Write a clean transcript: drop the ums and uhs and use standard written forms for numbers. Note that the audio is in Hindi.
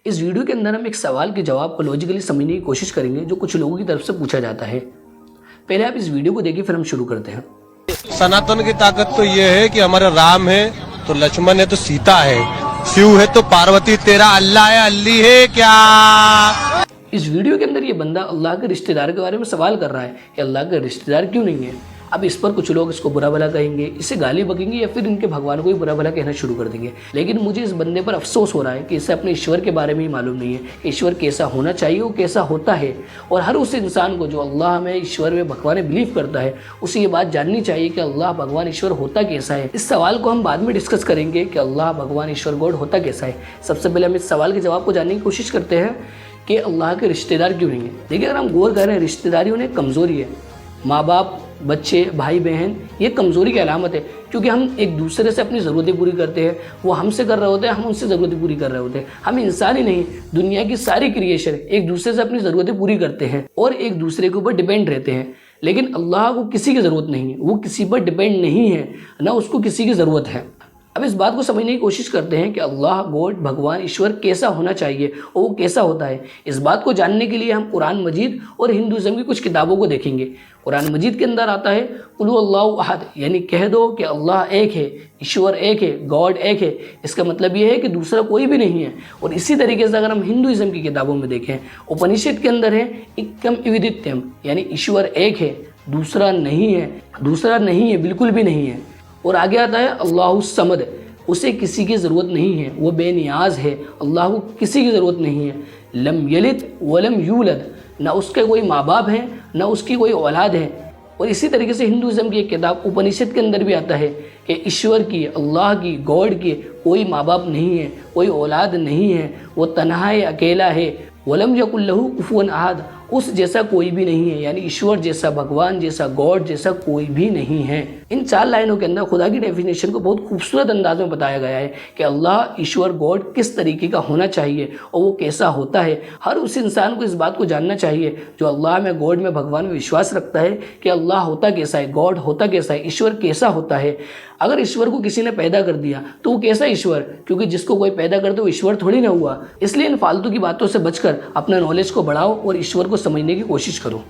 इस वीडियो के अंदर हम एक सवाल के जवाब को लॉजिकली समझने की कोशिश करेंगे जो कुछ लोगों की तरफ से पूछा जाता है। पहले आप इस वीडियो को देखिए, फिर हम शुरू करते हैं। सनातन की ताकत तो ये है कि हमारे राम है तो लक्ष्मण है तो सीता है, शिव है तो पार्वती, तेरा अल्लाह है, अल्ली है क्या। इस वीडियो के अंदर ये बंदा अल्लाह के रिश्तेदार के बारे में सवाल कर रहा है कि अल्लाह के रिश्तेदार क्यों नहीं है। अब इस पर कुछ लोग इसको बुरा भला कहेंगे, इसे गाली बकेंगे या फिर इनके भगवान को ही बुरा भला कहना शुरू कर देंगे। लेकिन मुझे इस बंदे पर अफसोस हो रहा है कि इसे अपने ईश्वर के बारे में ही मालूम नहीं है कि ईश्वर कैसा होना चाहिए, वो कैसा होता है। और हर उस इंसान को जो अल्लाह में, ईश्वर में, भगवान में बिलीव करता है, उसे ये बात जाननी चाहिए कि अल्लाह भगवान ईश्वर होता कैसा है। इस सवाल को हम बाद में डिस्कस करेंगे कि अल्लाह भगवान ईश्वर गॉड होता कैसा है। सबसे पहले हम इस सवाल के जवाब को जानने की कोशिश करते हैं कि अल्लाह के रिश्तेदार क्यों नहीं है। देखिए, अगर हम गौर करें, रिश्तेदारी उन्हें कमज़ोरी है। माँ बाप, बच्चे, भाई बहन, ये कमज़ोरी की अलामत है, क्योंकि हम एक दूसरे से अपनी ज़रूरतें पूरी करते हैं। वो हमसे कर रहे होते हैं, हम उनसे ज़रूरतें पूरी कर रहे होते हैं। हम इंसान ही नहीं, दुनिया की सारी क्रिएशन एक दूसरे से अपनी ज़रूरतें पूरी करते हैं और एक दूसरे के ऊपर डिपेंड रहते हैं। लेकिन अल्लाह को किसी की ज़रूरत नहीं है, वो किसी पर डिपेंड नहीं है, ना उसको किसी की ज़रूरत है। अब इस बात को समझने की कोशिश करते हैं कि अल्लाह गॉड, भगवान, ईश्वर कैसा होना चाहिए और वो कैसा होता है। इस बात को जानने के लिए हम कुरान मजीद और हिंदुज़म की कुछ किताबों को देखेंगे। कुरान मजीद के अंदर आता है कुल हुवल्लाहु अहद, यानी कह दो कि अल्लाह एक है, ईश्वर एक है, गॉड एक है। इसका मतलब ये है कि दूसरा कोई भी नहीं है। और इसी तरीके से अगर हम हिंदुज़म की किताबों में देखें, उपनिषद के अंदर है एकम विदित्यम, यानी ईश्वर एक है, दूसरा नहीं है, बिल्कुल भी नहीं है। और आगे आता है अल्लाहु समद, उसे किसी की ज़रूरत नहीं है, वो बेनियाज है, अल्लाह को किसी की ज़रूरत नहीं है। लम यलिद वलम यूलद, ना उसके कोई माँ बाप हैं, ना उसकी कोई औलाद है। और इसी तरीके से हिंदुज़म की एक किताब उपनिषद के अंदर भी आता है कि ईश्वर की, अल्लाह की, गॉड की कोई माँ बाप नहीं है, कोई औलाद नहीं है, वो तन्हा है, अकेला है। वलम यकुल लहू कुफुवन अहद, उस जैसा कोई भी नहीं है, यानी ईश्वर जैसा, भगवान जैसा, गॉड जैसा कोई भी नहीं है। इन 4 लाइनों के अंदर खुदा की डेफिनेशन को बहुत खूबसूरत अंदाज में बताया गया है कि अल्लाह, ईश्वर, गॉड किस तरीके का होना चाहिए और वो कैसा होता है। हर उस इंसान को इस बात को जानना चाहिए जो अल्लाह में, गॉड में, भगवान में विश्वास रखता है कि अल्लाह होता कैसा है, गॉड होता कैसा है, ईश्वर कैसा होता है। अगर ईश्वर को किसी ने पैदा कर दिया तो वो कैसा ईश्वर, क्योंकि जिसको कोई पैदा कर दे वो ईश्वर थोड़ी ना हुआ। इसलिए इन फालतू की बातों से बचकर अपना नॉलेज को बढ़ाओ और ईश्वर को समझने की कोशिश करो।